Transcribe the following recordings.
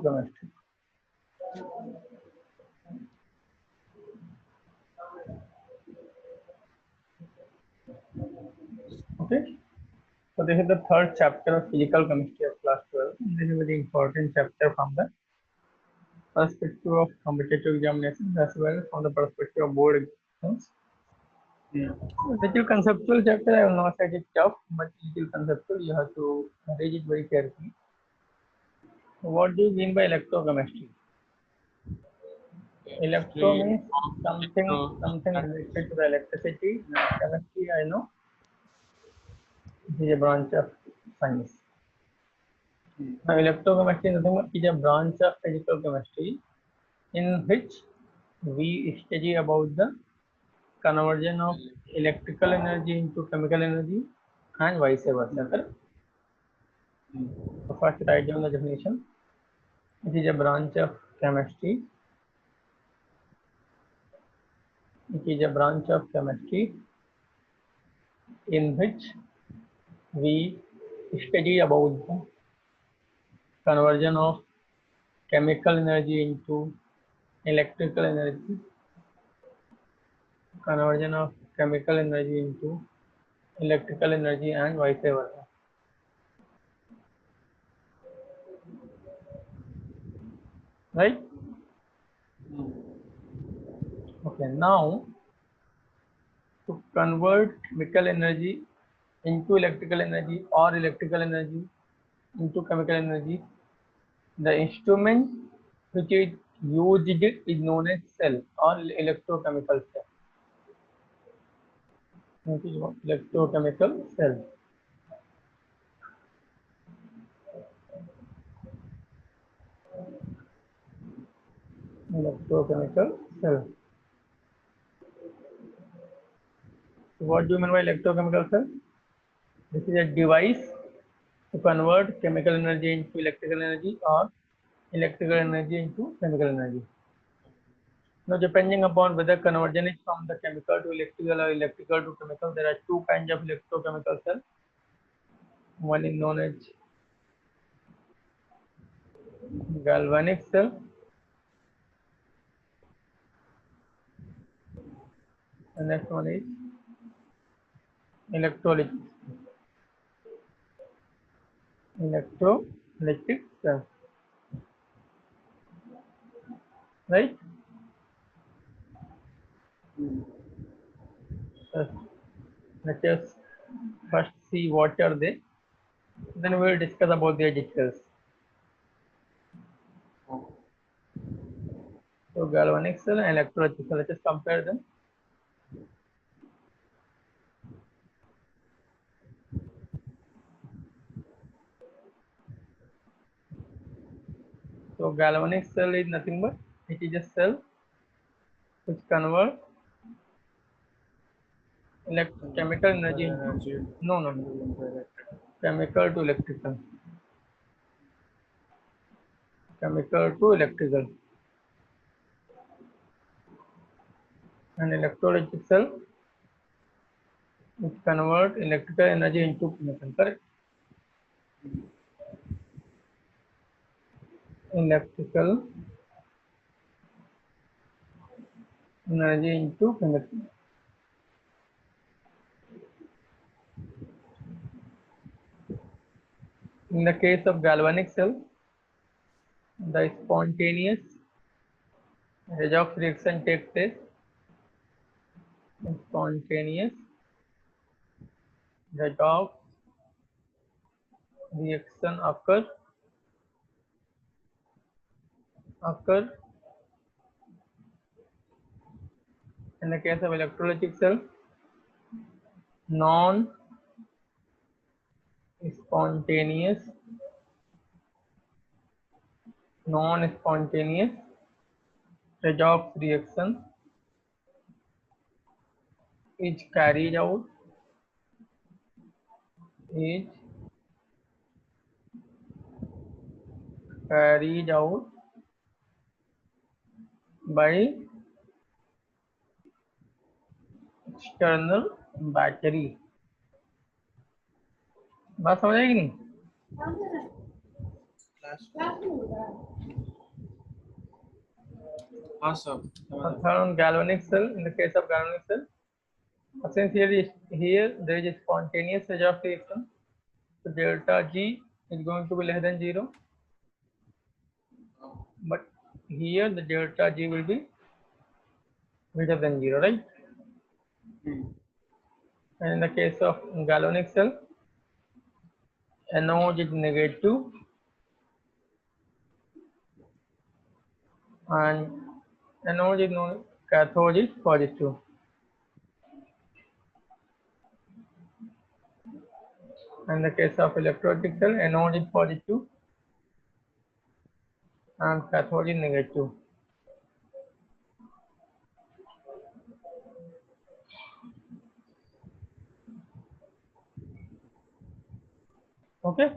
electrochemistry. Okay, so this is the third chapter of physical chemistry of class 12. This is a very important chapter from the perspective of competitive examinations as well as from the perspective of board exams. Little conceptual chapter, I will not say it tough, but little conceptual, you have to read it very carefully. What do you mean by electrochemistry? Electro means something related to the electricity. Chemistry, I know, it is a branch of science. Now, electrochemistry is nothing but is a branch of physical chemistry in which we study about the conversion of electrical energy into chemical energy and vice versa. So first write down the definition. It is a branch of chemistry. It is a branch of chemistry in which we study about the conversion of chemical energy into electrical energy, conversion of chemical energy into electrical energy and vice versa. Right? Okay, now to convert chemical energy into electrical energy or electrical energy into chemical energy, the instrument which is used is known as cell or electrochemical cell. Which is what? Electrochemical cell. Electrochemical cell. So what do you mean by electrochemical cell? This is a device to convert chemical energy into electrical energy or electrical energy into chemical energy. Now, depending upon whether conversion is from the chemical to electrical or electrical to chemical, there are two kinds of electrochemical cells. One is known as galvanic cell, and next one is electrolytic cell. Right? Let us first see what are they, then we will discuss about their details. So galvanic cell and electrolytic cell, let us compare them. So galvanic cell is nothing but it is a cell which converts chemical energy into chemical to electrical. Chemical to electrical. And electrolytic cell which convert electrical energy into chemical, correct? Electrical energy into chemical. In the case of galvanic cell, the spontaneous redox reaction takes place. Spontaneous redox reaction occurs in the case of electrolytic cell. Non-spontaneous redox reaction is carried out by external battery. बात समझ आएगी नहीं? Third, galvanic cell. In the case of galvanic cell, since here there is a spontaneous edge of reaction, so delta G is going to be less than 0. But here the delta G will be greater than 0, right? And in the case of galvanic cell, anode is negative and anode is known, cathode is positive. In the case of electrolytic cell, anode is positive and cathode is negative. Okay.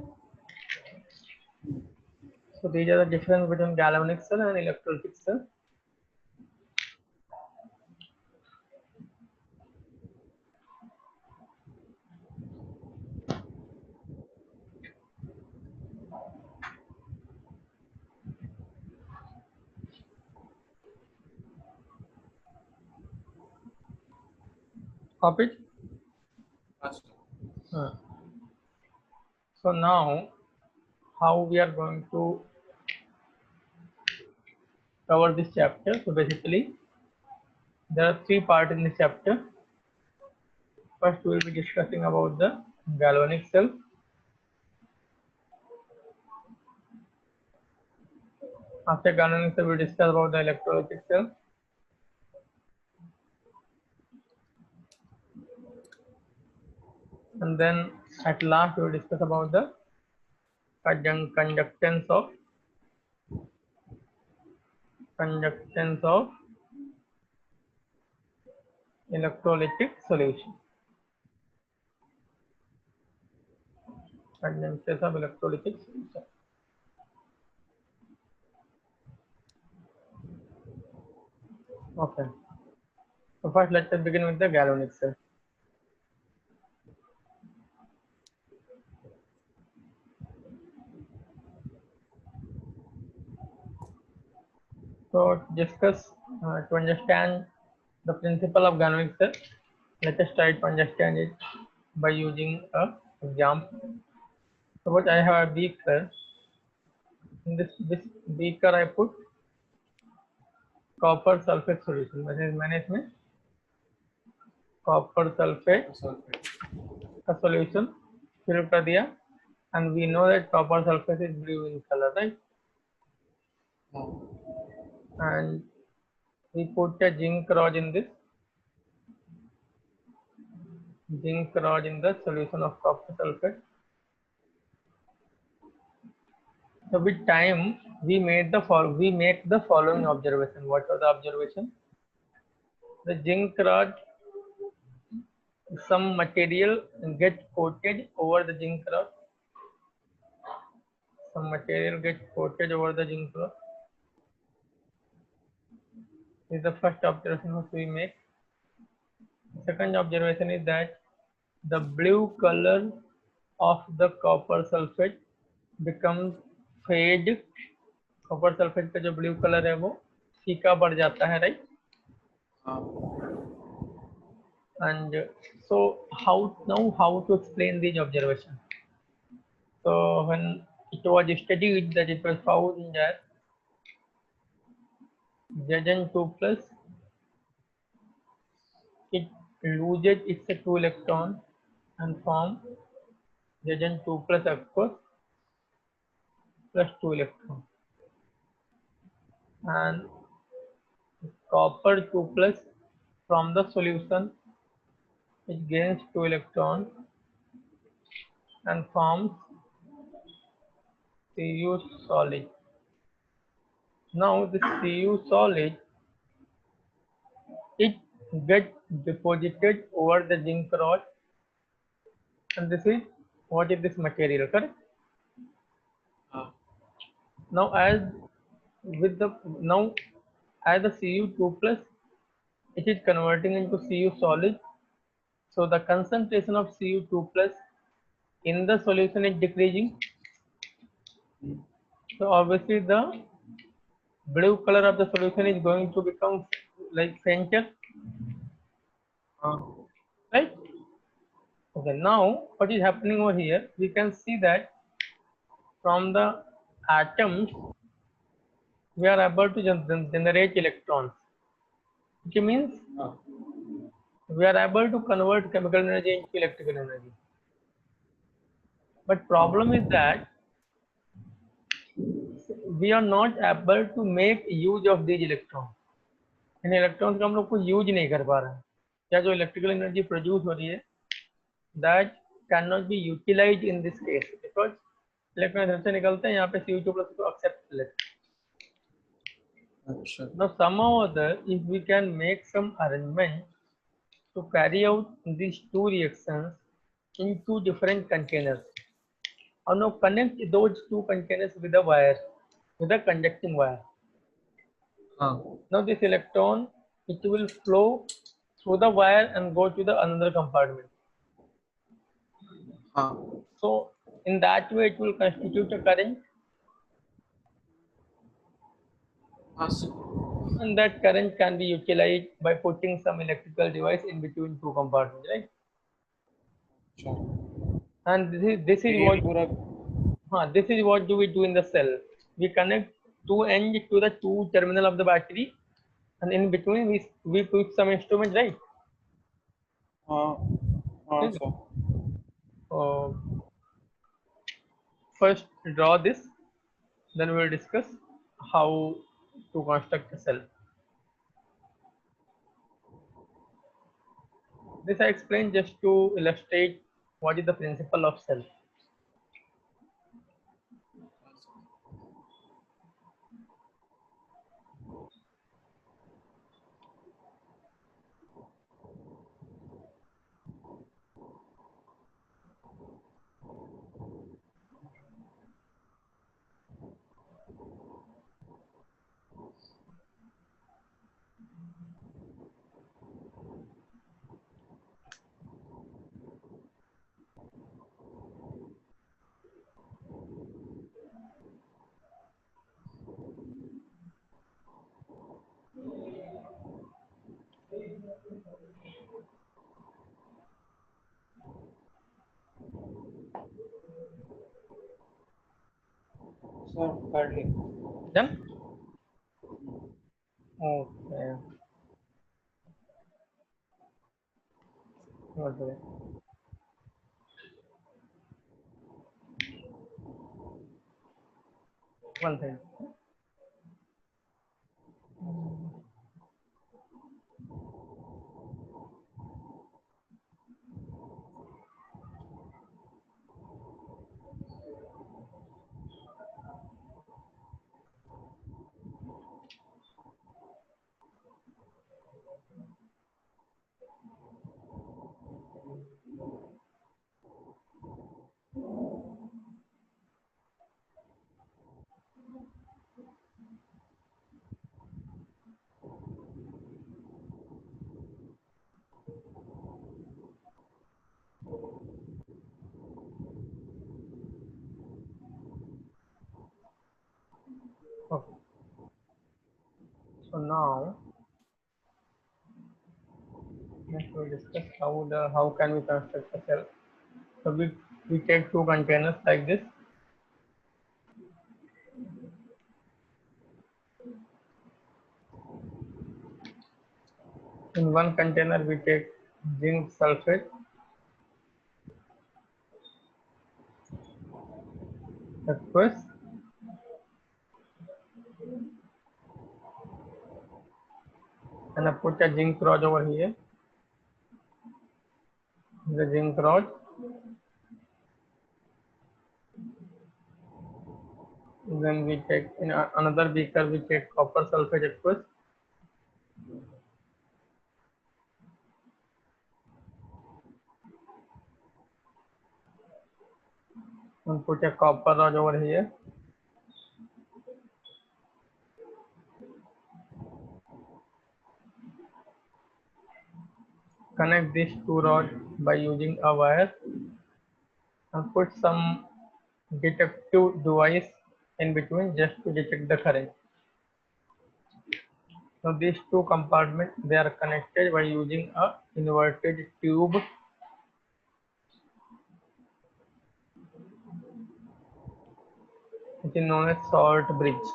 So these are the difference between galvanic cell and electrolytic cell. Copy it? So now, how we are going to cover this chapter? So basically, there are 3 parts in this chapter. First, we will be discussing about the galvanic cell. After galvanic cell, we will discuss about the electrolytic cell. And then at last, we will discuss about the conductance of electrolytic solution. Conductance of electrolytic solution. Okay. So first, let us begin with the galvanic cell. So to understand the principle of galvanic cell, let us try to understand it by using a example. Suppose I have a beaker. In this beaker I put copper sulfate solution. मैंने इसमें copper sulfate का solution fill कर दिया, and we know that copper sulfate is blue in color, right? And we put a zinc rod in this. Zinc rod in the solution of copper sulfate. So with time we make the following observation. What was the observation? The zinc rod, some material gets coated over the zinc rod. Some material gets coated over the zinc rod. This is the first observation which we make. Second observation is that the blue color of the copper sulfate becomes fade. Copper sulfate का जो blue color है वो फीका पड़ जाता है, right? And so how to explain this observation? So when it was studied, that it was found that Zn2 plus, it loses its 2 electron and form Zn2 plus, of course, plus 2 electron, and copper 2 plus from the solution it gains 2 electron and forms Cu solid. Now this Cu solid, it gets deposited over the zinc rod, and this is what is this material, correct? Now as the Cu2 plus, it is converting into Cu solid, so the concentration of Cu2 plus in the solution is decreasing. So obviously the blue color of the solution is going to become like fainter, right? Okay, now what is happening over here? We can see that from the atoms we are able to generate electrons, which means we are able to convert chemical energy into electrical energy. But problem is that we are not able to make use of these electrons. In electrons का हम लोग कुछ use नहीं कर पा रहे हैं. क्या जो इलेक्ट्रिकल एनर्जी प्रोड्यूस हो रही है that can not be utilise in this case because electron इधर से निकलते हैं यहाँ पे CO2 प्लस को एक्सेप्ट कर लेते हैं. अच्छा. Now somehow or other if we can make some arrangement to carry out these two reactions in two different containers or now connect those two containers with a wire, with a conducting wire. Now this electron it will flow through the wire and go to the another compartment. So in that way it will constitute a current. And that current can be utilized by putting some electrical device in between two compartments, right? And this is what do we do in the cell. We connect two ends to the two terminal of the battery, and in between we put some instrument, right? First draw this, then we will discuss how to construct a cell. This I explained just to illustrate what is the principle of cell. Done? Okay. Okay. One thing. Okay. So now next we'll discuss how can we construct a cell. So we take two containers like this. In one container we take zinc sulfate, aqueous, and I put a zinc rod over here. The zinc rod. Then we take in another beaker we take copper sulfate aqueous. And put a copper rod over here. Connect these two rods by using a wire and put some detective device in between just to detect the current. So these two compartments, they are connected by using a inverted tube, which is known as salt bridge.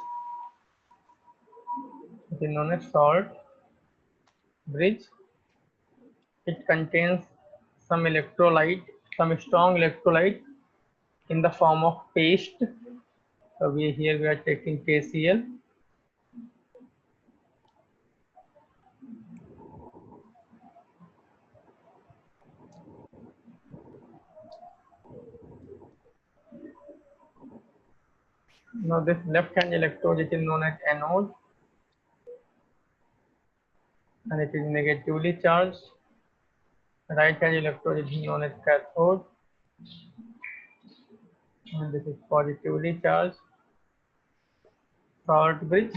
It is known as salt bridge. It contains some electrolyte, some strong electrolyte in the form of paste. So here we are taking KCl. Now this left hand electrode, it is known as anode, and it is negatively charged. Right hand electrode is known as cathode, and this is positively charged. Salt bridge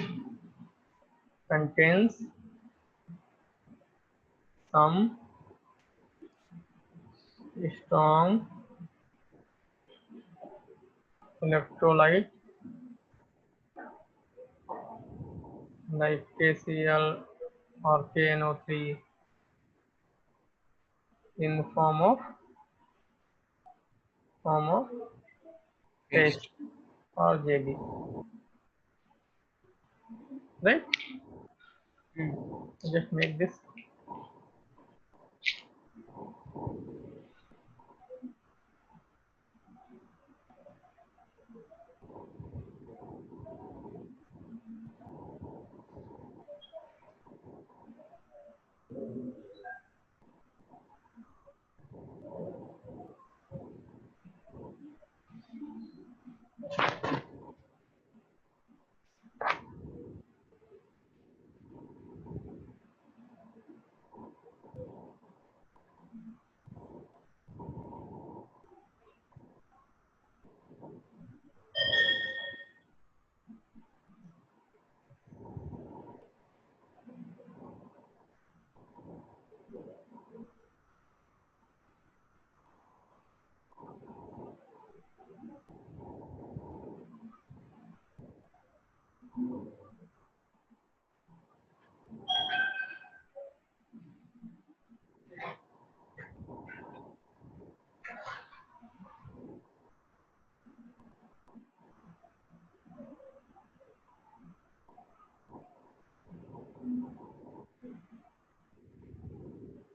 contains some strong electrolyte like KCl or KNO3 in form of paste or JB, right? Just make this.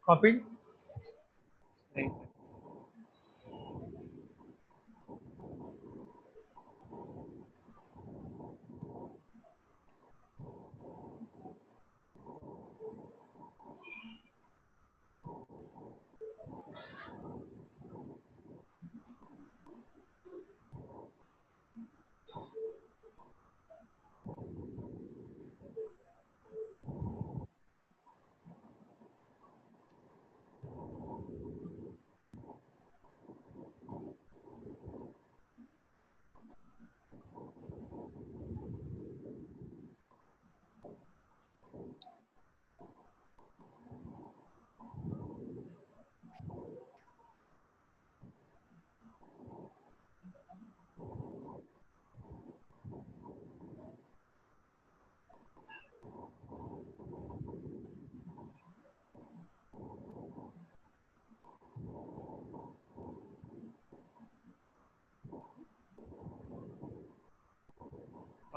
Copied.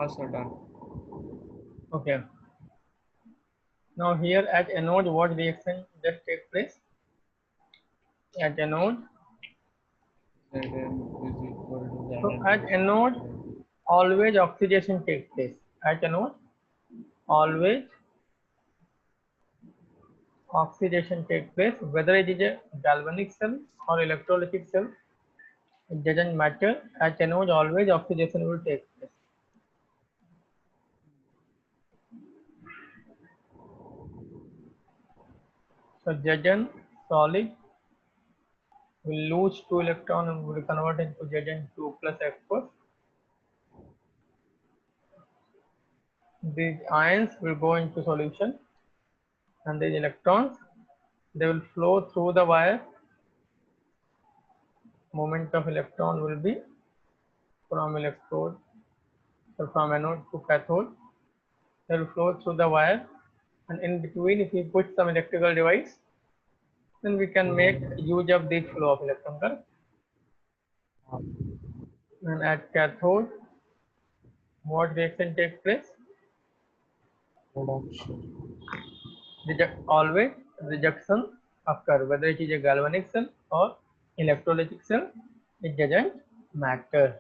Also done. Okay. Now here at anode, what reaction just take place? At anode, Zn is equal to so Zn at anode, always oxidation takes place. At anode, always oxidation takes place, whether it is a galvanic cell or electrolytic cell, it doesn't matter. At anode, always oxidation will take place. So Zn solid will lose 2 electrons and will convert into Zn2 plus aqueous. These ions will go into solution, and these electrons, they will flow through the wire. Moment of electron will be from electrode So from anode to cathode, it will flow through the wire, and in between, if we put some electrical device, then we can make use of this flow of electron, correct? And at cathode, what reaction takes place? Always rejection occur, whether it is a galvanic cell or electrolytic cell, it doesn't matter.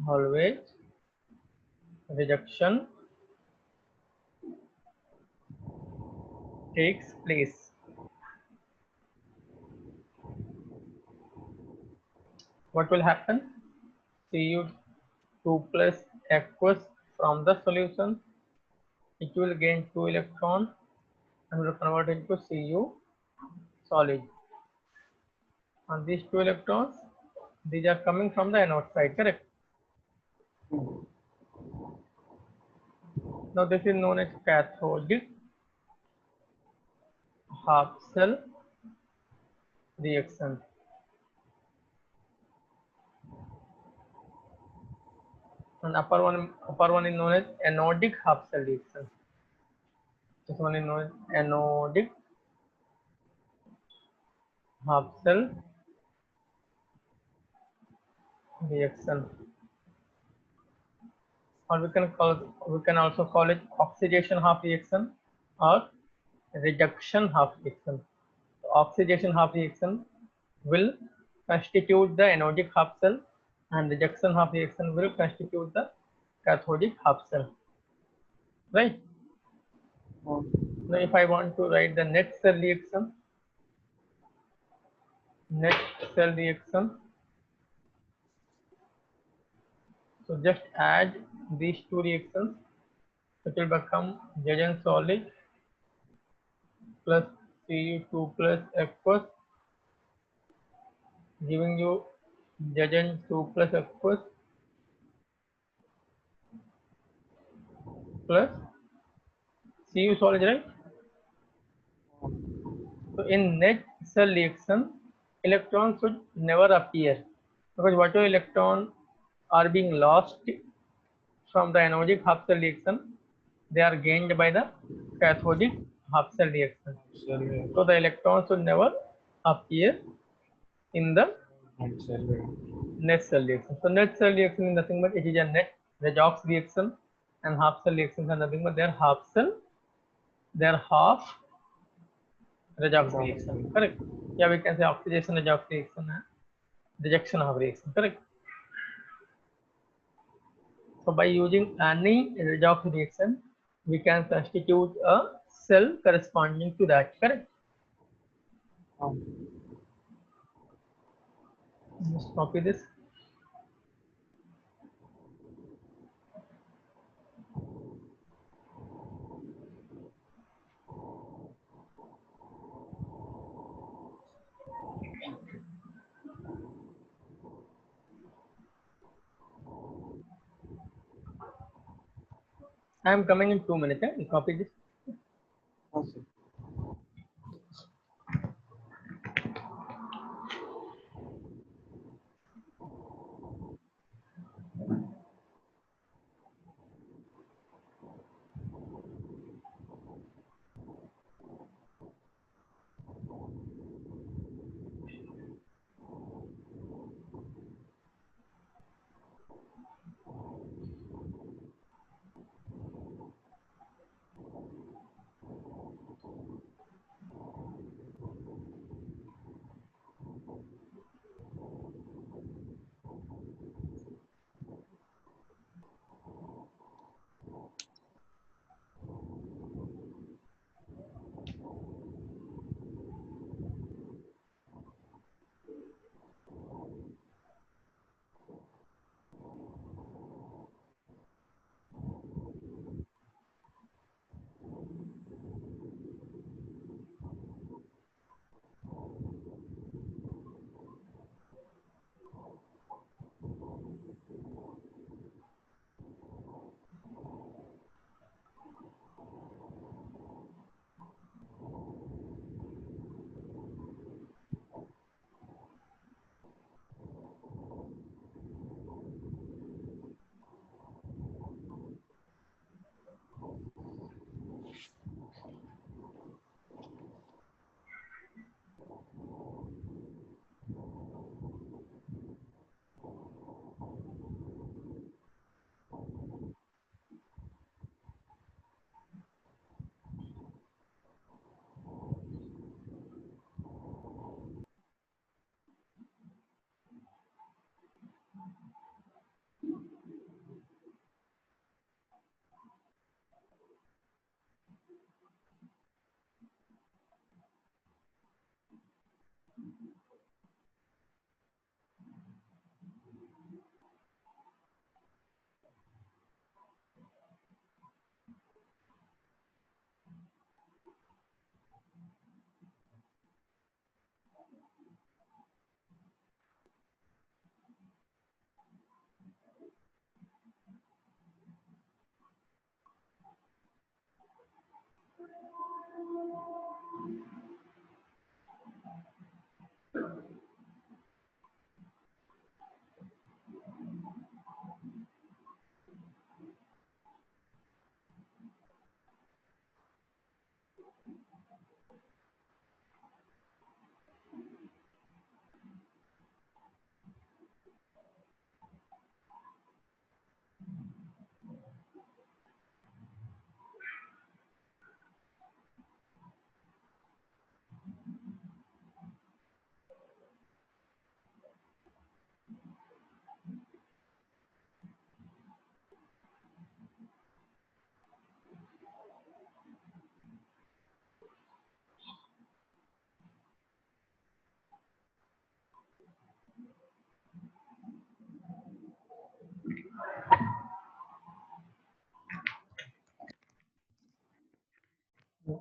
Always rejection takes place. What will happen? Cu2 plus aqueous from the solution, it will gain 2 electrons and will convert into Cu solid. And these 2 electrons, these are coming from the anode side, correct? Now this is known as cathodic half cell reaction. And upper one is known as anodic half cell reaction. This one is known as anodic half cell reaction, or we can also call it oxidation half reaction or reduction half reaction. Oxidation half reaction will constitute the anodic half cell, and reduction half reaction will constitute the cathodic half cell, right? Now if I want to write the net cell reaction, so just add these two reactions, it will become Zn solid plus Cu2 plus aqueous, giving you Zn2 plus aqueous plus Cu solid, right? So in net cell reaction, electrons should never appear, because whatever electrons are being lost from the anodic half cell reaction, they are gained by the cathodic half cell reaction. So the electrons should never appear in the net cell reaction. So net cell reaction is nothing but it is a net redox reaction, and half cell reactions are nothing but they are half redox reaction, correct? Yeah, we can say oxidation redox reaction and rejection of reaction, correct? So by using any redox reaction, we can constitute a cell corresponding to that, correct? Just copy this. I am coming in 2 minutes. You copy this.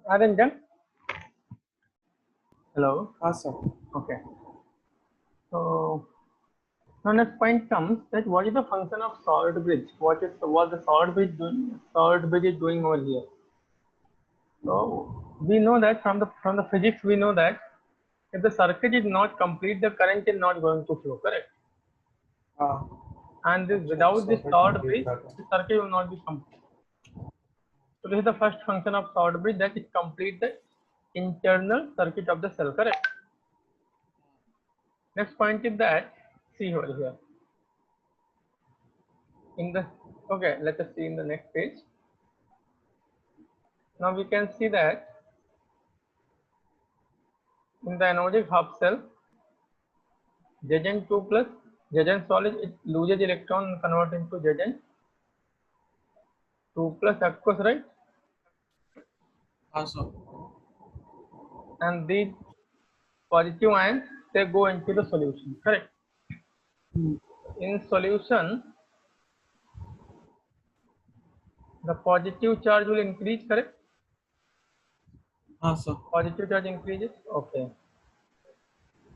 Are they done? Hello. हाँ sir. Okay. So now next point comes that what is the function of solid bridge? What the solid bridge doing? Solid bridge is doing over here. So we know that from the physics we know that if the circuit is not complete, the current is not going to flow. Correct. हाँ. And this, अच्छा, without this circuit solid complete bridge, कर रहा the circuit will not be complete. So this is the first function of solid bridge, that it complete the internal circuit of the cell. Correct. Next point is that, see over here. In the, okay, let us see in the next page. Now we can see that in the anodic half cell, Zn2 plus Zn solid, it loses electron and convert into Zn2 plus aqueous, right? हाँ sir. And these positive ions, they go into the solution. Correct. In solution, the positive charge will increase. Correct. हाँ sir. Positive charge increases. Okay.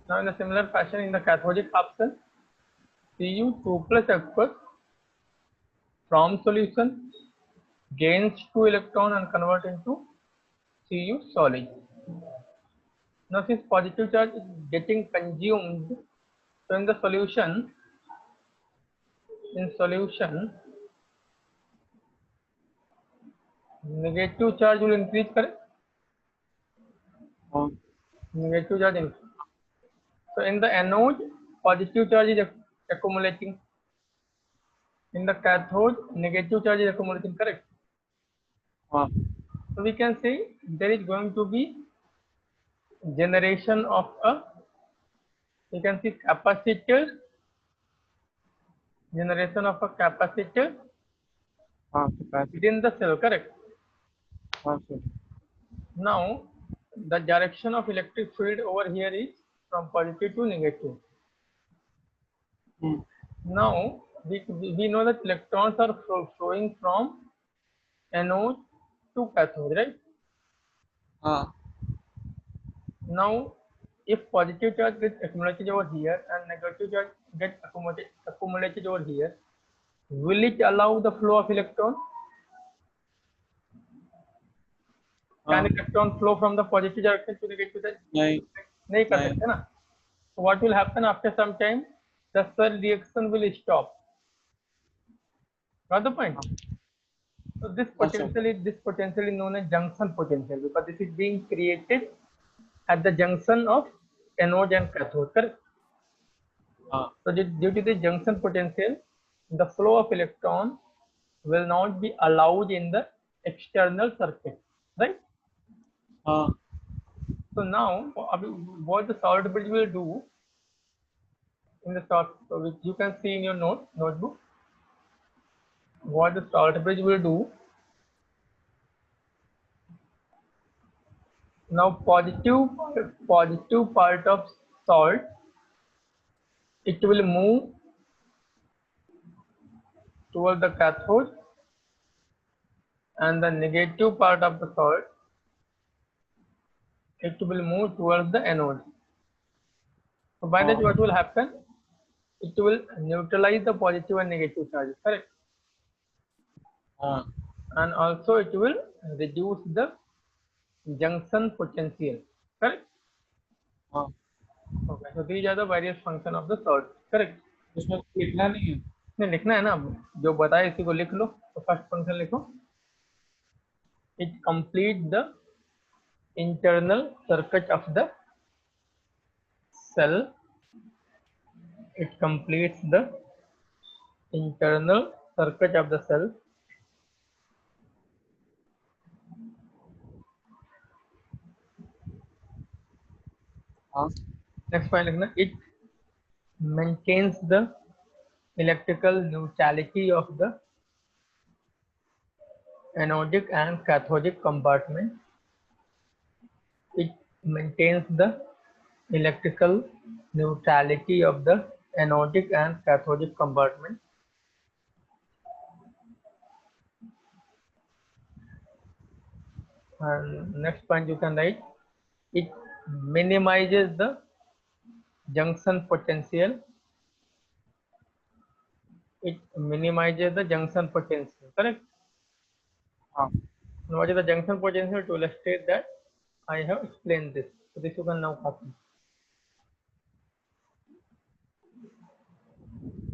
Now in a similar fashion, in the cathodic half cell, Cu2 plus aqueous from solution gains 2 electron and convert into Cu solid. Now since positive charge is getting consumed, so in the solution, negative charge will increase. Correct. हाँ. Negative charge increase. So in the anode, positive charge is accumulating. In the cathode, negative charge is accumulating. Correct. हाँ. So we can say there is going to be generation of a, you can see capacitor, generation of a capacitor हाँ capacity. within the cell. Correct. हाँ sir. Now the direction of electric field over here is from positive to negative. Now we know that electrons are flowing from anode to cathode, right? हाँ. Now if positive charge gets accumulated over here and negative charge gets accumulated over here, will it allow the flow of electron? Can electron flow from the positive direction to negative charge? नहीं. नहीं कर नहीं. सकते ना. So what will happen after some time? The cell reaction will stop. Got the point? So this potential is known as junction potential, because this is being created at the junction of anode and cathode. Correct? हाँ. So due to the junction potential, the flow of electron will not be allowed in the external circuit, right? हाँ. So now what the solid bridge will do in the start, so which you can see in your notebook, what the solid bridge will do. Now positive part of salt, it will move toward the cathode, and the negative part of the salt, it will move towards the anode. So by that, what will happen? It will neutralize the positive and negative charges, correct? And also it will reduce the junction potential, correct? Okay, so these are the various functions of the salt, correct? इसमें लिखना नहीं है। नहीं लिखना है ना, जो बताया इसी को लिख लो। तो फर्स्ट फंक्शन लिखो, it completes the internal circuit of the cell. It completes the internal circuit of the cell. Next point लिखना, it maintains the electrical neutrality of the anodic and cathodic compartment. It maintains the electrical neutrality of the anodic and cathodic compartment. And next point you can write, it minimizes the junction potential. It minimizes the junction potential, correct? What is the junction potential? To illustrate that, I have explained this. So this you can now copy.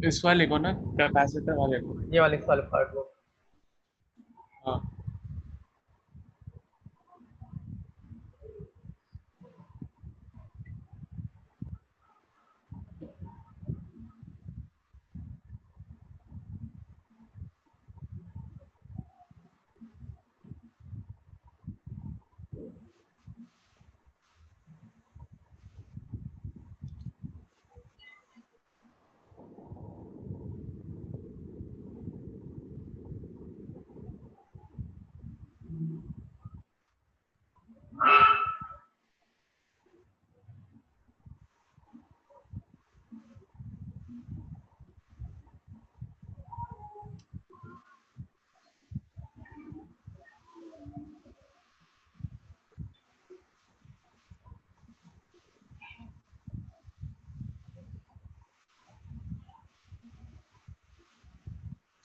इस वाले को ना, capacitor वाले को। ये वाले part को। हाँ।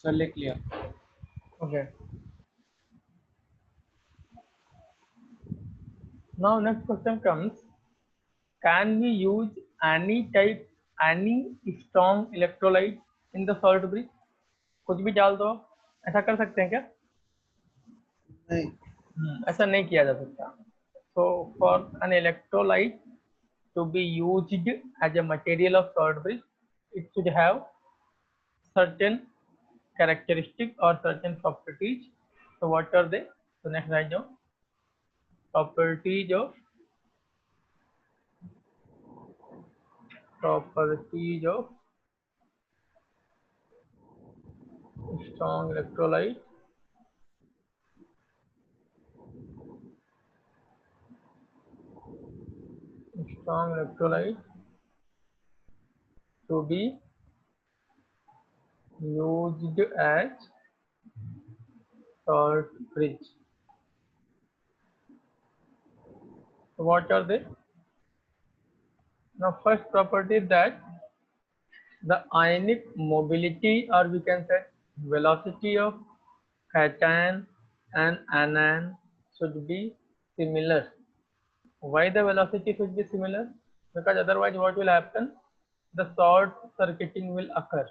चल लिख लिया। Okay. Now next question comes, can we use any strong electrolyte in the salt bridge? कुछ भी डाल दो, ऐसा कर सकते हैं क्या? नहीं, ऐसा नहीं किया जा सकता. So for an electrolyte to be used as a material of salt bridge, it should have certain characteristics or certain properties. So what are they? So next write down properties of strong electrolyte. Strong electrolyte to be used as salt bridge. So what are they? Now first property is that the ionic mobility, or we can say velocity of cation and anion should be similar. Why the velocity should be similar? Because otherwise what will happen? The short circuiting will occur.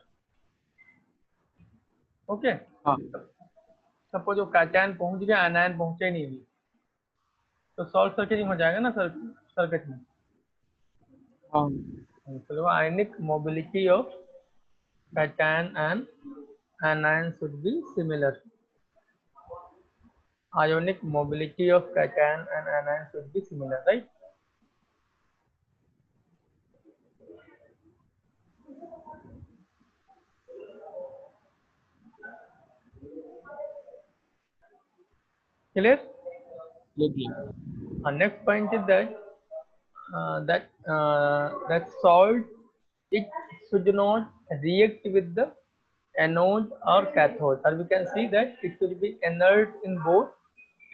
Okay. Suppose वो cation पहुंच गया, anion पहुंचे नहीं भी, तो short circuiting हो जाएगा ना सर्किट में. So ionic mobility of cation and anion should be similar. Ionic mobility of cation and anion should be similar, right? Clear? लिख लिया। Next point is that that salt, it should not react with the anode or cathode, or we can see that it should be inert in both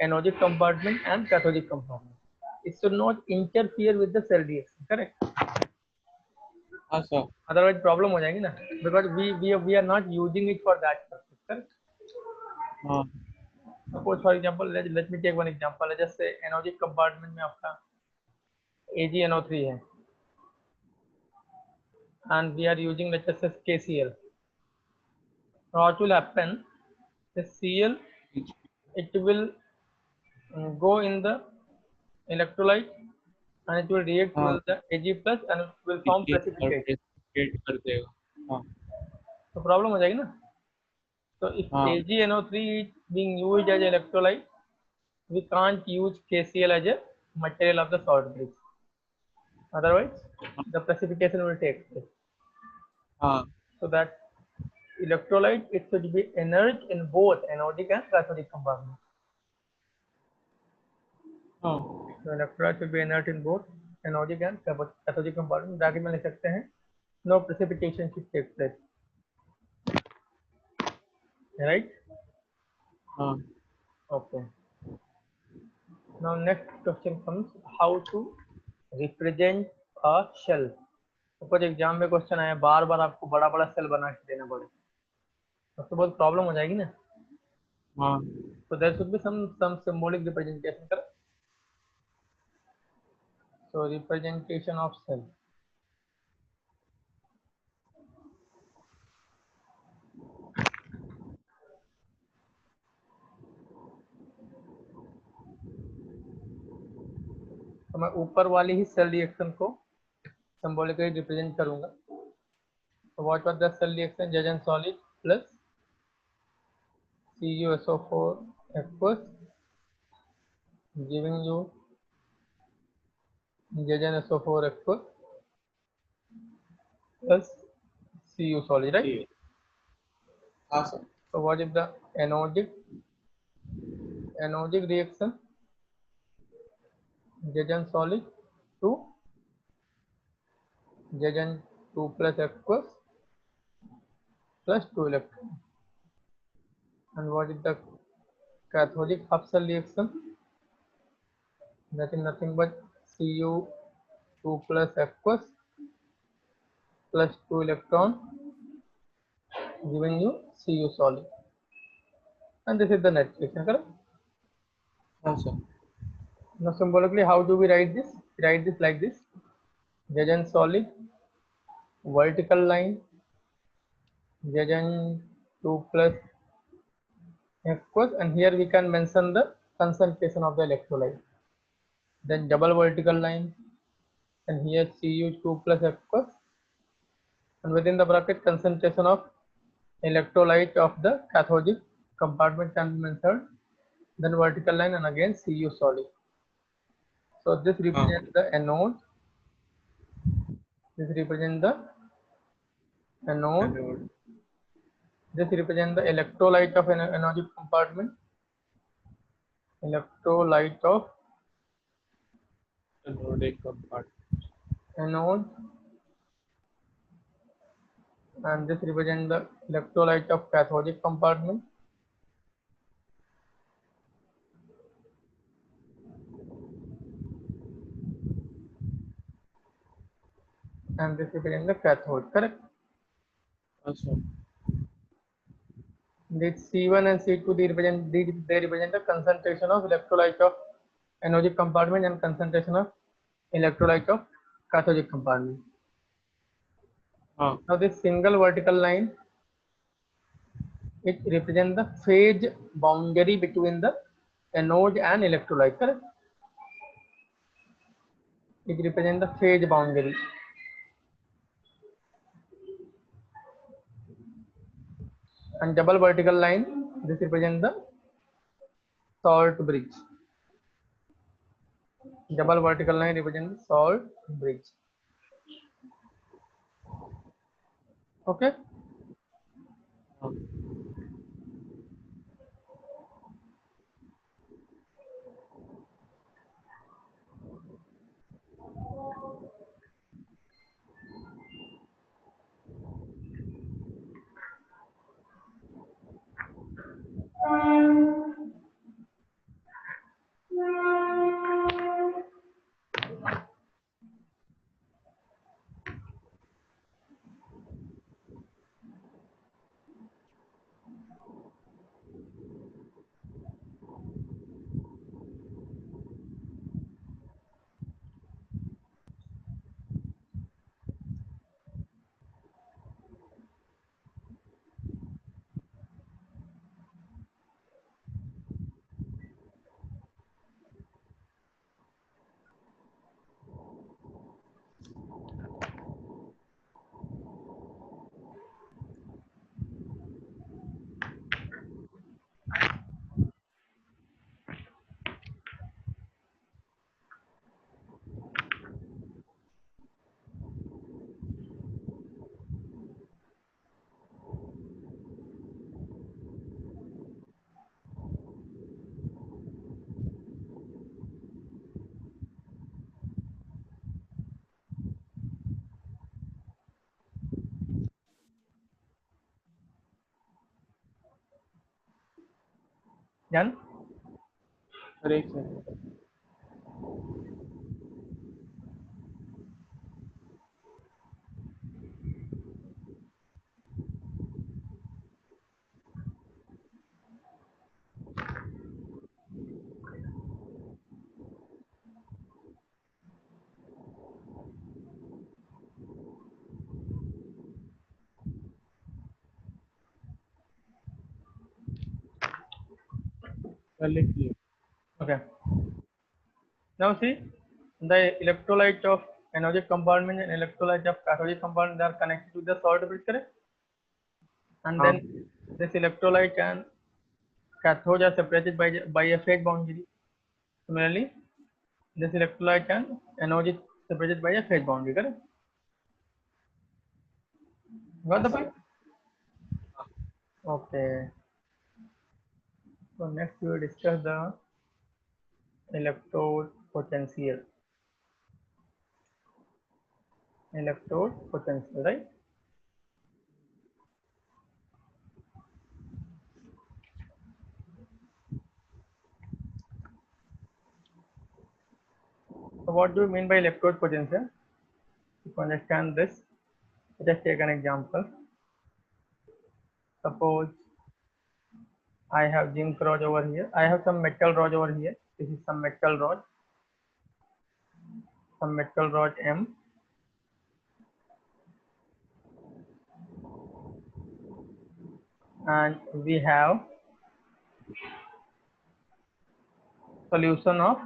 anodic compartment and cathodic compartment. It should not interfere with the cell reaction, correct? हाँ sir. Otherwise problem हो जाएगी ना, because we are not using it for that purpose, correct? हाँ. Suppose for example, let me take one example. Let's just say anodic compartment में आपका AgNO3 है, and we are using, let's just say, KCl. So what will happen? The Cl, it will go in the electrolyte and it will react हाँ. with the Ag plus and it will form एक और precipitate. precipitate कर देगा. हाँ. तो problem हो जाएगी ना. So if हाँ. AgNO3 is being used as electrolyte, we can't use KCl as a material of the salt bridge. Otherwise, the precipitation will take place. हाँ. So that electrolyte, it should be inert in both anodic and cathodic compartments. हाँ. So electrolyte should be inert in both anodic and cathodic compartment. Bracket में लिख सकते हैं, no precipitation should take place. Right? हाँ. Okay. Now next question comes, how to represent a shell. Suppose exam में question आया, बार बार आपको बड़ा बड़ा सेल बना के देना पड़े, तो बहुत प्रॉब्लम हो जाएगी ना. हाँ. So there should be some symbolic representation, correct? So representation of cell. तो मैं ऊपर वाली ही सेल रिएक्शन को सिंबॉलिकली रिप्रेजेंट करूंगा. तो what was the cell reaction? Zn solid plus CuSO4 aqueous giving you ZnSO4 aqueous plus Cu solid, right? हाँ sir. So what is the anodic reaction? Zn solid to Zn2 plus aqueous plus 2 electron. And what is the cathodic half cell reaction? That is nothing but Cu2 plus aqueous plus 2 electron giving you Cu solid. And this is the net reaction, correct? हाँ sir. Now symbolically, how do we write this? We write this like this: Zn solid, vertical line, Zn2 plus aqueous, and here we can mention the concentration of the electrolyte. Then double vertical line, and here Cu2 plus aqueous, and within the bracket concentration of electrolyte of the cathodic compartment can be mentioned. Then vertical line and again Cu solid. So this represents the anode. This represents the anode. This represents the electrolyte of an anodic compartment. Electrolyte of Anodic compartment. anode. And this represents the electrolyte of cathodic compartment. And this represents the cathode, correct? हाँ sir. This C1 and C2 they represent the concentration of electrolyte of anodic compartment and concentration of electrolyte of cathodic compartment. हाँ. Now this single vertical line, it represents the phase boundary between the anode and electrolyte, correct? It represents the phase boundary. And double vertical line, this represents the salt bridge. Double vertical line represents the salt bridge. Okay. हाँ. Done? Sir एक second sir लिख लिया Okay. Now see, the electrolyte of anodic compartment and electrolyte of cathodic compartment, they are connected to the salt bridge, correct? And हाँ then this electrolyte and cathode are separated by a phase boundary. Similarly, this electrolyte and anode is separated by a phase boundary, correct? Got the point? Okay. So next we will discuss the electrode potential. Electrode potential, right? So what do you mean by electrode potential? To understand this, just take an example. Suppose I have zinc rod over here. I have some metal rod over here. This is some metal rod M, and we have solution of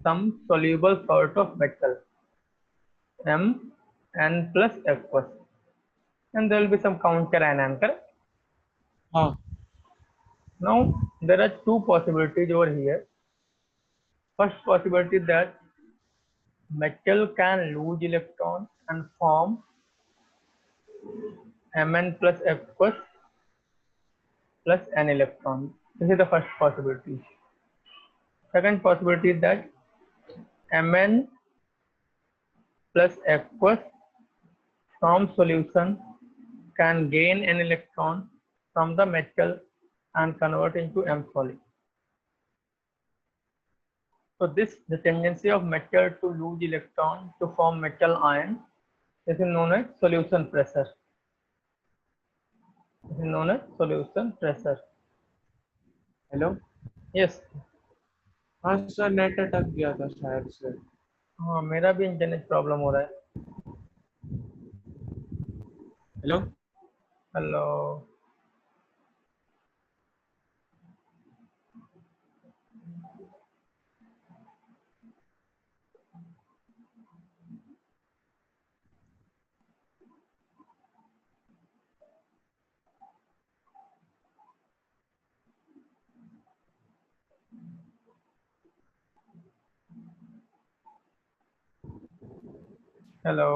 some soluble sort of metal M n plus aqueous, and there will be some counter anion, correct? हाँ Now there are two possibilities over here. First possibility that metal can lose electron and form Mn plus aqueous plus n electron. This is the first possibility. Second possibility is that Mn plus aqueous from solution can gain an electron from the metal and convert into M solid. So this, the tendency of metal to lose electron to form metal ion, this is known as solution pressure. This is known as solution pressure. Hello Yes. हाँ sir net अटक गया था शायद से हाँ, मेरा भी internet problem हो रहा है. Hello hello. हेलो.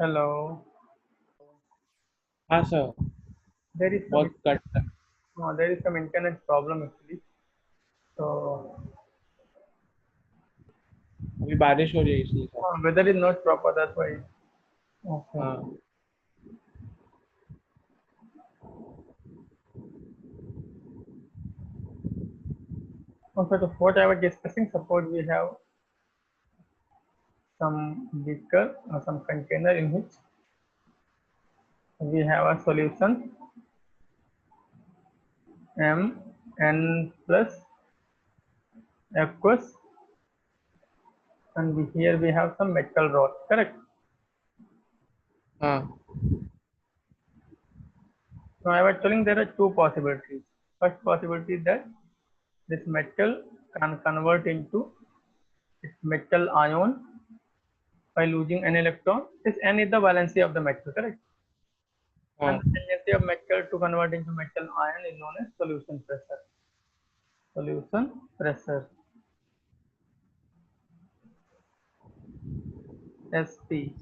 हेलो. हाँ सर There is some बहुत cut there is some internet problem actually. So अभी बारिश हो रही है इसलिए sir weather is not proper, that's why. Okay. हाँ Also, to what I was discussing, suppose we have some beaker or some container in which we have a solution M n plus aqueous, and here we have some metal rod, correct? हाँ So I was telling there are two possibilities. First possibility is that this metal can convert into its metal ion by losing an electron. This n is the valency of the metal, correct? हाँ And the tendency of metal to convert into metal ion is known as solution pressure. Solution pressure. Sp.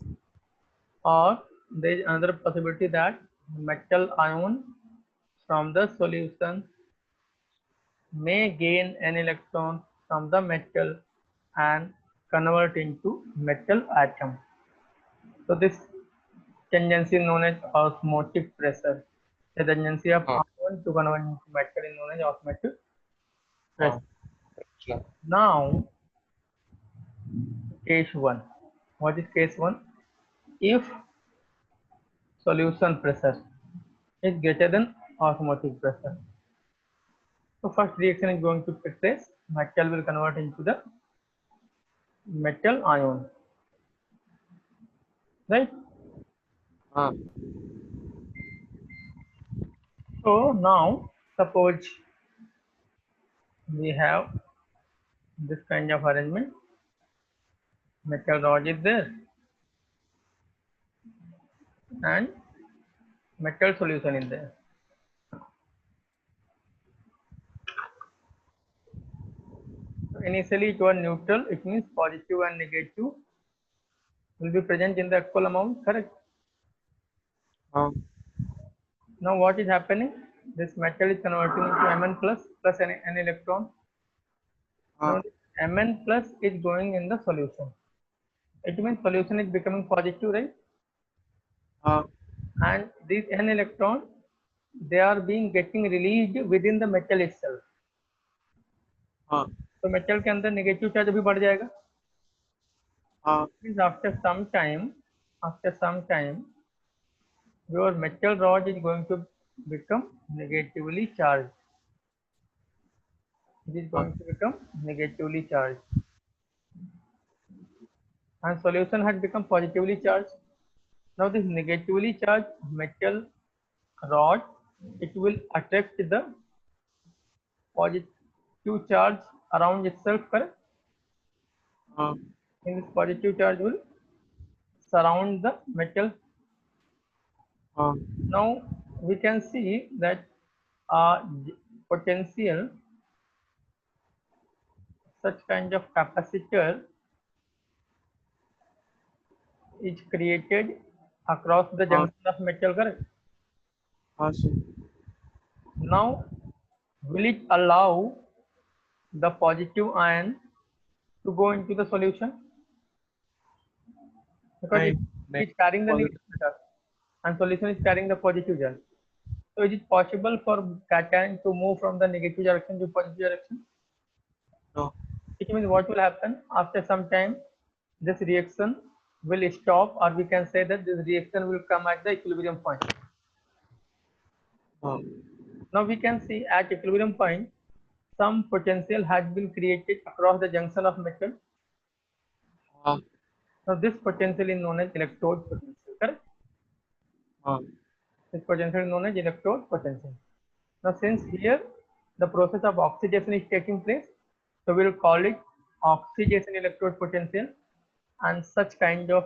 Or there is another possibility that metal ion from the solution may gain an electron from the metal and convert into metal atom. So this tendency is known as osmotic pressure. The tendency of हाँ to convert into metal is known as osmotic pressure. अच्छा Now, case 1. What is case 1? If solution pressure is greater than osmotic pressure. So first reaction is going to take place. Metal will convert into the metal ion, right? हाँ So now suppose we have this kind of arrangement. Metal rod is there and metal solution is there. So initially it was neutral. It means positive and negative will be present in the equal amount, correct? हाँ Now what is happening? This metal is converting into Mn plus an electron. हाँ Now Mn plus is going in the solution. It means solution is becoming positive, right? हाँ And these n electrons, they are being getting released within the metal itself. हाँ तो metal के अंदर negative charge भी बढ़ जाएगा. हाँ Means after some time, your metal rod is going to become negatively charged. It is going to become negatively charged. And solution has become positively charged. Now this negatively charged metal rod, it will attract the positive charge around itself, correct? हाँ And this positive charge will surround the metal. हाँ Now we can see that potential, such kind of capacitor is created across the हाँ junction of metal, correct? हाँ sir Now will it allow the positive ion to go into the solution? Because नहीं it नहीं is carrying the positive negative charge and solution is carrying the positive charge. So is it possible for cation to move from the negative direction to positive direction? no It means what will happen after some time, this reaction will stop, or we can say that this reaction will come at the equilibrium point. हाँ Now we can see at equilibrium point, some potential has been created across the junction of metal. हाँ Now this potential is known as electrode potential, correct? हाँ This potential is known as electrode potential. Now since here the process of oxidation is taking place, so we will call it oxidation electrode potential, and such kind of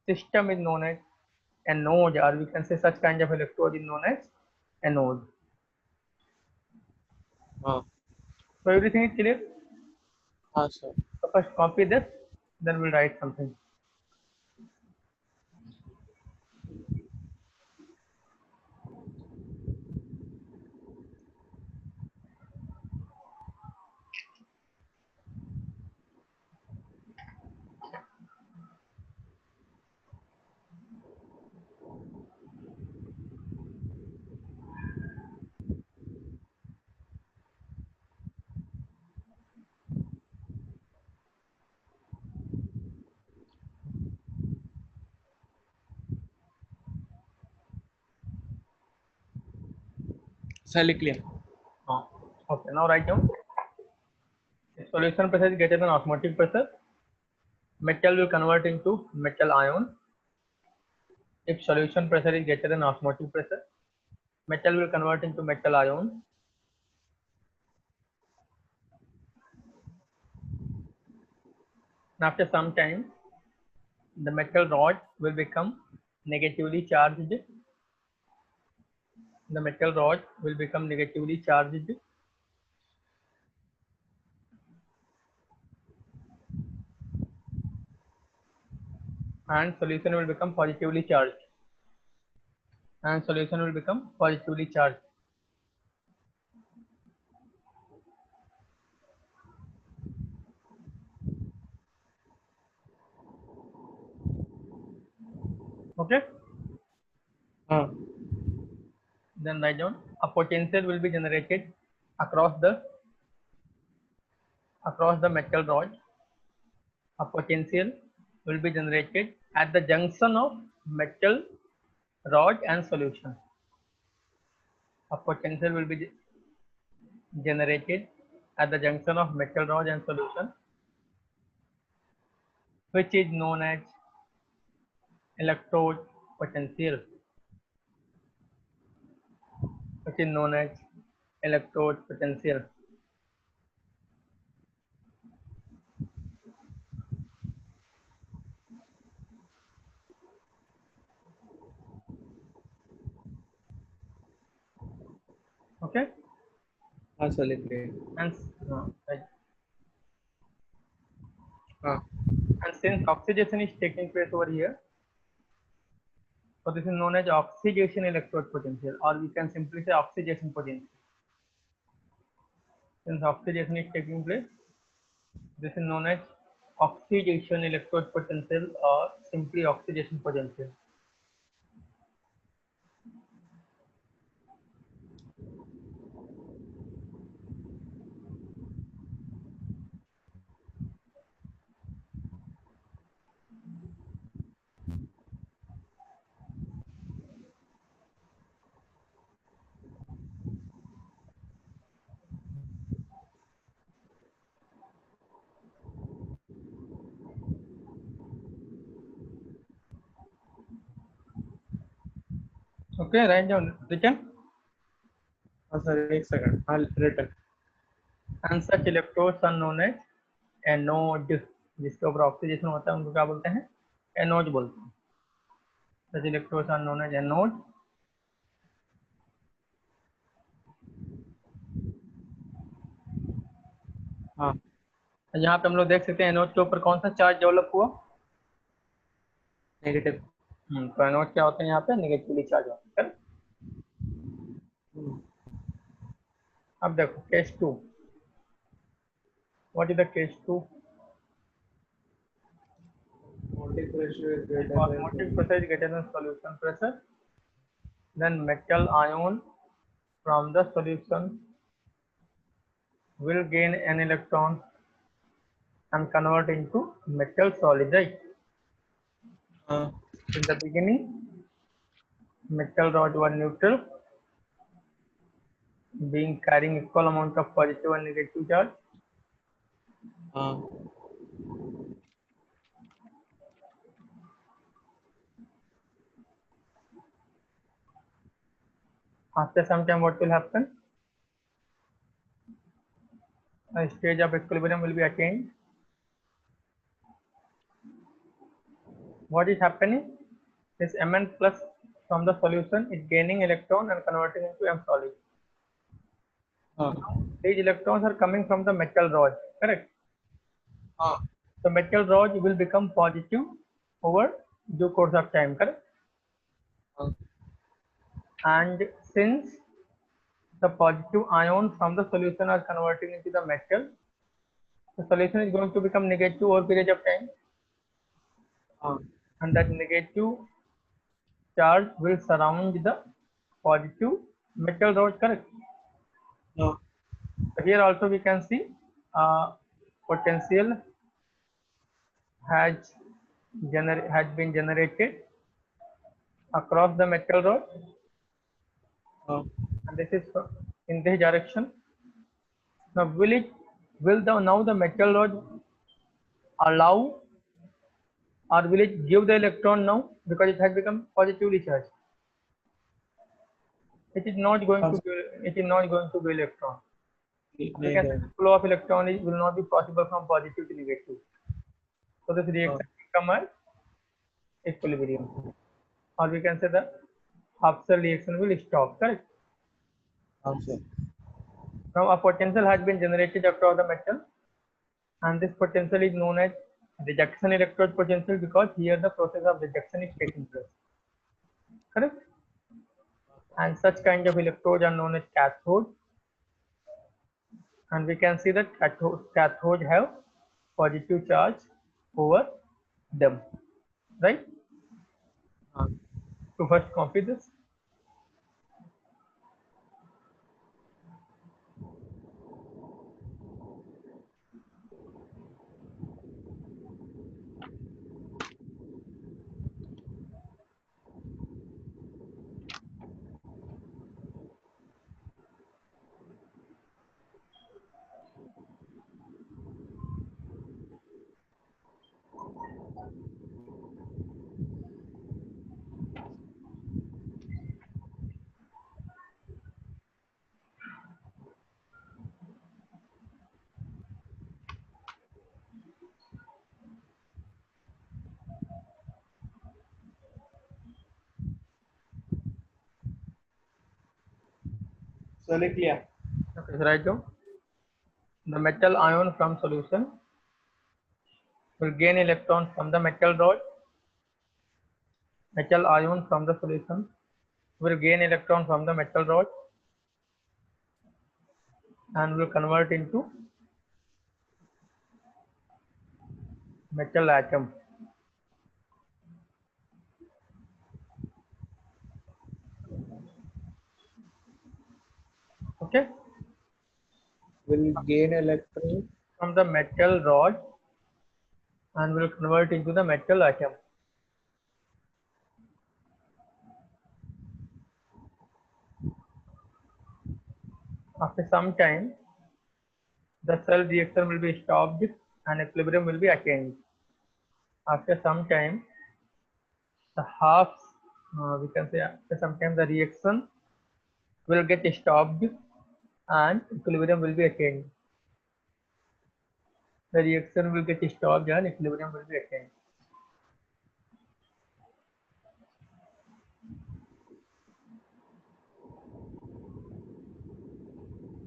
system is known as anode, or we can say such kind of electrode is known as anode. हाँ So everything is clear. हाँ sir So first copy this, then we'll write something. Sir लिख लिया Okay, now write down. If solution pressure is greater than osmotic pressure, metal will convert into metal ion. If solution pressure is greater than osmotic pressure, metal will convert into metal ion. And after some time, the metal rod will become negatively charged. The metal rod will become negatively charged, and solution will become positively charged. And solution will become positively charged. Okay. हाँ Then write down a potential will be generated across the metal rod. A potential will be generated at the junction of metal rod and solution. A potential will be generated at the junction of metal rod and solution, which is known as electrode potential. Which is known as electrode potential. Okay. Sir लिख रहे And right. हाँ And since oxidation is taking place over here, so this is known as oxidation electrode potential, or we can simply say oxidation potential. Since oxidation is taking place, this is known as oxidation electrode potential, or simply oxidation potential. Okay, write down written. हाँ sir एक second हाँ return And such electrodes are known as anode. जिसके ऊपर oxidation होता है उनको क्या बोलते हैं? एनोड बोलते हैं. Such electrodes are known as anode. हाँ यहाँ पे हम लोग देख सकते हैं एनोड के ऊपर कौन सा चार्ज डेवलप हुआ? नेगेटिव तो एनोड क्या होते हैं यहाँ पे? नेगेटिवली चार्ज होते हैं. अब देखो case 2. What is the case 2? osmotic pressure is greater Osmotic pressure is greater than solution pressure. Then metal ion from the solution will gain an electron and convert into metal solid, right? हाँ In the beginning, metal rod was neutral, being carrying equal amount of positive and negative charge. हाँ After some time, what will happen? A stage of equilibrium will be attained. What is happening? This Mn plus from the solution is gaining electron and converting into M solid. हाँ These electrons are coming from the metal rod, correct? हाँ The metal rod will become positive over due course of time, correct? हाँ And since the positive ion from the solution are converting into the metal, the solution is going to become negative over period of time, हाँ and that negative charge will surround the positive metal rod, correct? हाँ So here also we can see potential has been generated across the metal rod, हाँ and this is in this direction. Now now the metal rod allow, or will it give the electron now because it has become positively charged? It is not going to give electron. नहीं Because देगा flow of electron will not be possible from positive to negative. So this reaction will come at equilibrium, or we can say the half cell reaction will stop, correct? हाँ sir Now a potential has been generated across the metal, and this potential is known as rejection electrode potential because here the process of rejection is taking place, correct? And such kind of electrodes are known as cathode, and we can see that cathode have positive charge over them, right? हाँ To first copy this. तो लिख लिया। Okay, so write down. The metal ion from solution will gain electron from the metal rod. Metal ion from the solution will gain electron from the metal rod and will convert into metal atom. Okay, Will gain electron. from the metal rod and will convert into the metal atom. After some time, the cell reaction will be stopped and equilibrium will be attained. After some time, the halves, we can say after some time, the reaction will get stopped and equilibrium will be attained. The reaction will get stopped and equilibrium will be attained.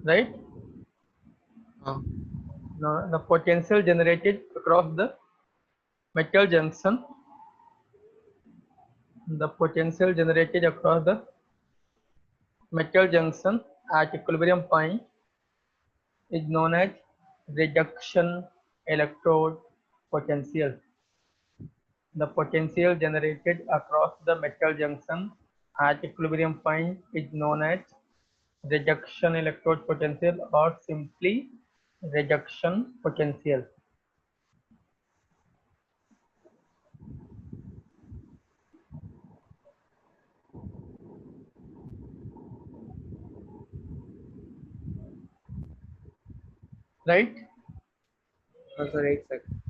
Right? Now, the potential generated across the metal junction, at equilibrium point is known as reduction electrode potential. The potential generated across the metal junction at equilibrium point is known as reduction electrode potential or simply reduction potential. Right? Sir एक second.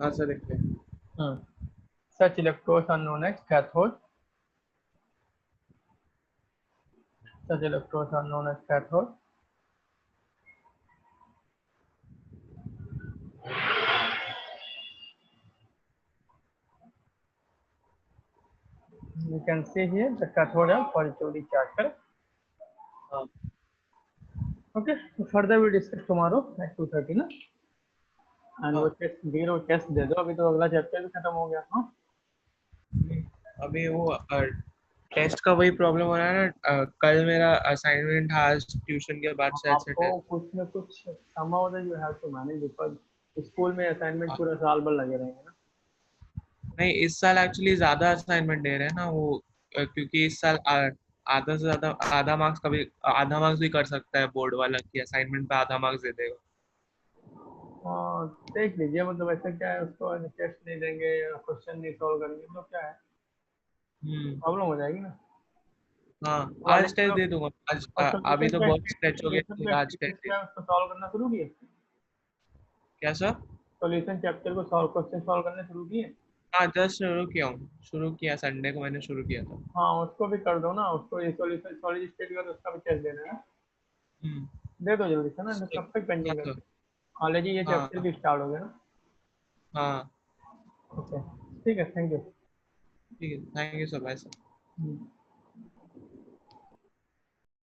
हाँ sir लिख लिया। Such electrodes are known as cathode. Such electrodes are known as cathode. You can see here the cathode are positively charged. Okay, so further we discuss tomorrow at 2:30 ना। And वो test दे दो, test दे दो, अभी तो अगला chapter भी खत्म हो गया। हाँ, अभी वो टेस्ट का वही प्रॉब्लम हो रहा है ना। कल मेरा असाइनमेंट आज ट्यूशन के बाद शायद से आपको कुछ न कुछ somehow that you have to manage because school में असाइनमेंट पूरा साल भर लगे रहेंगे ना। नहीं, इस साल एक्चुअली ज्यादा असाइनमेंट दे रहे हैं ना वो, क्योंकि इस साल आधा से ज्यादा आधा मार्क्स कभी आधा मार्क्स भी कर सकता है बोर्ड वाला कि असाइनमेंट पे आधा मार्क्स दे देगा। देख लीजिए, मतलब ऐसा क्या है, उसको टेस्ट नहीं देंगे या क्वेश्चन नहीं सॉल्व करेंगे तो क्या है, प्रॉब्लम हो जाएगी ना। हाँ, कॉलेज आज टेस्ट में दे दूंगा आज। अभी सोल्यूशन तो बहुत स्ट्रेच हो गया सोल्यूशन तो आज टेस्ट दे। उसको सॉल्व करना शुरू किए। क्या सर? सॉल्यूशन चैप्टर को सॉल्व क्वेश्चन सॉल्व करने शुरू किए। हाँ, जस्ट शुरू किया हूँ, शुरू किया संडे को मैंने शुरू किया था। हाँ, उसको भी कर दो ना, उसको ये सॉल्यूशन सॉलिड स्टेट का तो उसका भी टेस्ट देना है। दे दो जल्दी से ना, कब तक पेंडिंग हाँ करते। ऑलरेडी ये चैप्टर हाँ भी स्टार्ट हो गया ना। हाँ, ओके, ठीक है, थैंक यू। ठीक है, thank you sir, bye sir.